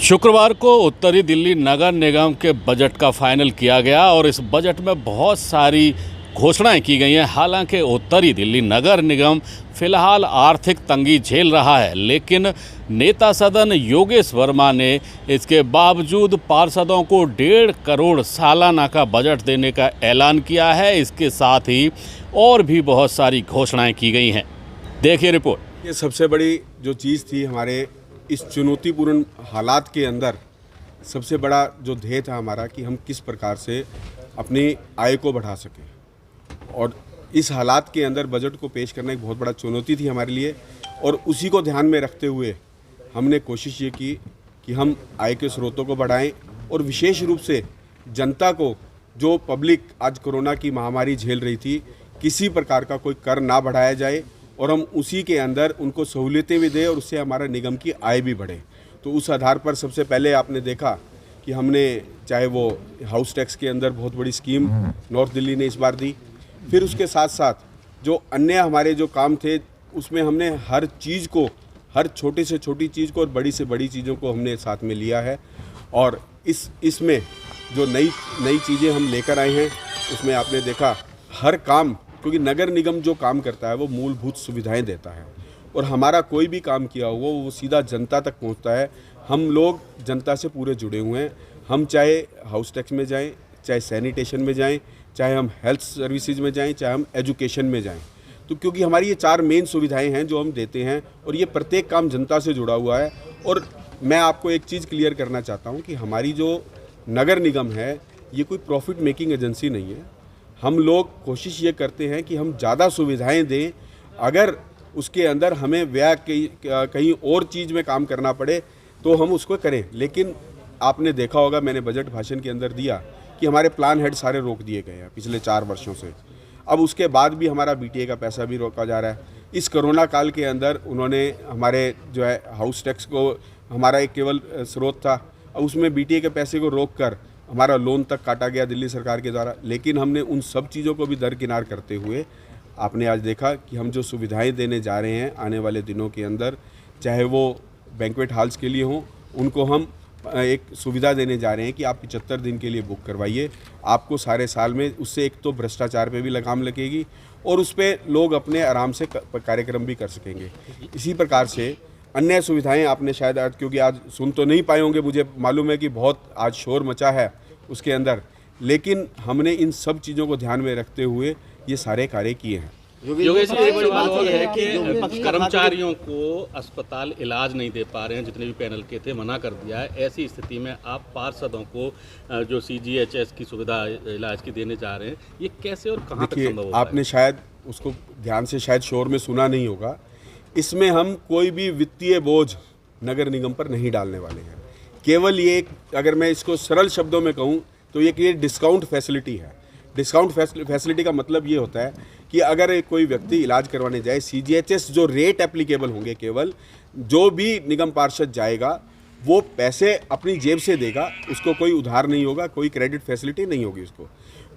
शुक्रवार को उत्तरी दिल्ली नगर निगम के बजट का फाइनल किया गया और इस बजट में बहुत सारी घोषणाएं की गई हैं। हालांकि उत्तरी दिल्ली नगर निगम फिलहाल आर्थिक तंगी झेल रहा है, लेकिन नेता सदन योगेश वर्मा ने इसके बावजूद पार्षदों को 1.5 करोड़ सालाना का बजट देने का ऐलान किया है। इसके साथ ही और भी बहुत सारी घोषणाएं की गई हैं। देखिए रिपोर्ट। ये सबसे बड़ी जो चीज़ थी हमारे इस चुनौतीपूर्ण हालात के अंदर, सबसे बड़ा जो ध्येय था हमारा कि हम किस प्रकार से अपनी आय को बढ़ा सकें, और इस हालात के अंदर बजट को पेश करना एक बहुत बड़ा चुनौती थी हमारे लिए। और उसी को ध्यान में रखते हुए हमने कोशिश ये की कि हम आय के स्रोतों को बढ़ाएं और विशेष रूप से जनता को, जो पब्लिक आज कोरोना की महामारी झेल रही थी, किसी प्रकार का कोई कर ना बढ़ाया जाए और हम उसी के अंदर उनको सहूलियतें भी दें और उससे हमारा निगम की आय भी बढ़े। तो उस आधार पर सबसे पहले आपने देखा कि हमने, चाहे वो हाउस टैक्स के अंदर बहुत बड़ी स्कीम नॉर्थ दिल्ली ने इस बार दी, फिर उसके साथ साथ जो अन्य हमारे जो काम थे उसमें हमने हर चीज़ को, हर छोटी से छोटी चीज़ को और बड़ी से बड़ी चीज़ों को हमने साथ में लिया है। और इसमें जो नई चीज़ें हम लेकर आए हैं उसमें आपने देखा हर काम, क्योंकि नगर निगम जो काम करता है वो मूलभूत सुविधाएं देता है और हमारा कोई भी काम किया हुआ वो सीधा जनता तक पहुंचता है। हम लोग जनता से पूरे जुड़े हुए हैं। हम चाहे हाउस टैक्स में जाएं, चाहे सैनिटेशन में जाएं, चाहे हम हेल्थ सर्विसेज में जाएं, चाहे हम एजुकेशन में जाएं, तो क्योंकि हमारी ये 4 मेन सुविधाएं हैं जो हम देते हैं और ये प्रत्येक काम जनता से जुड़ा हुआ है। और मैं आपको एक चीज़ क्लियर करना चाहता हूँ कि हमारी जो नगर निगम है ये कोई प्रॉफिट मेकिंग एजेंसी नहीं है। हम लोग कोशिश ये करते हैं कि हम ज़्यादा सुविधाएं दें, अगर उसके अंदर हमें व्यय कहीं और चीज़ में काम करना पड़े तो हम उसको करें। लेकिन आपने देखा होगा, मैंने बजट भाषण के अंदर दिया कि हमारे प्लान हेड सारे रोक दिए गए हैं पिछले 4 वर्षों से। अब उसके बाद भी हमारा बीटीए का पैसा भी रोका जा रहा है। इस कोरोना काल के अंदर उन्होंने हमारे जो है हाउस टैक्स को, हमारा एक केवल स्रोत था, अब उसमें बीटीए के पैसे को रोक कर हमारा लोन तक काटा गया दिल्ली सरकार के द्वारा। लेकिन हमने उन सब चीज़ों को भी दरकिनार करते हुए आपने आज देखा कि हम जो सुविधाएं देने जा रहे हैं आने वाले दिनों के अंदर, चाहे वो बैंक्वेट हॉल्स के लिए हों, उनको हम एक सुविधा देने जा रहे हैं कि आप 75 दिन के लिए बुक करवाइए। आपको सारे साल में उससे एक तो भ्रष्टाचार पे भी लगाम लगेगी और उस पर लोग अपने आराम से कार्यक्रम भी कर सकेंगे। इसी प्रकार से अन्य सुविधाएं आपने शायद आज, क्योंकि आज सुन तो नहीं पाए होंगे, मुझे मालूम है कि बहुत आज शोर मचा है उसके अंदर, लेकिन हमने इन सब चीज़ों को ध्यान में रखते हुए ये सारे कार्य किए हैं। योगेश जी, एक सवाल और है कि कर्मचारियों को अस्पताल इलाज नहीं दे पा रहे हैं, जितने भी पैनल के थे मना कर दिया है। ऐसी स्थिति में आप पार्षदों को जो CGHS की सुविधा इलाज की देने जा रहे हैं, ये कैसे और कहाँ तक संभव होगा? आपने शायद उसको ध्यान से शायद शोर में सुना नहीं होगा। इसमें हम कोई भी वित्तीय बोझ नगर निगम पर नहीं डालने वाले हैं। केवल ये, अगर मैं इसको सरल शब्दों में कहूँ तो ये डिस्काउंट फैसिलिटी है। डिस्काउंट फैसिलिटी का मतलब ये होता है कि अगर कोई व्यक्ति इलाज करवाने जाए, CGHS जो रेट एप्लीकेबल होंगे, केवल जो भी निगम पार्षद जाएगा वो पैसे अपनी जेब से देगा, उसको कोई उधार नहीं होगा, कोई क्रेडिट फैसिलिटी नहीं होगी उसको,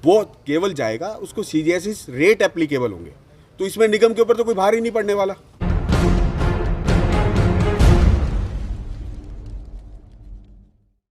वो केवल जाएगा, उसको CGHS रेट एप्लीकेबल होंगे। तो इसमें निगम के ऊपर तो कोई भार ही नहीं पड़ने वाला।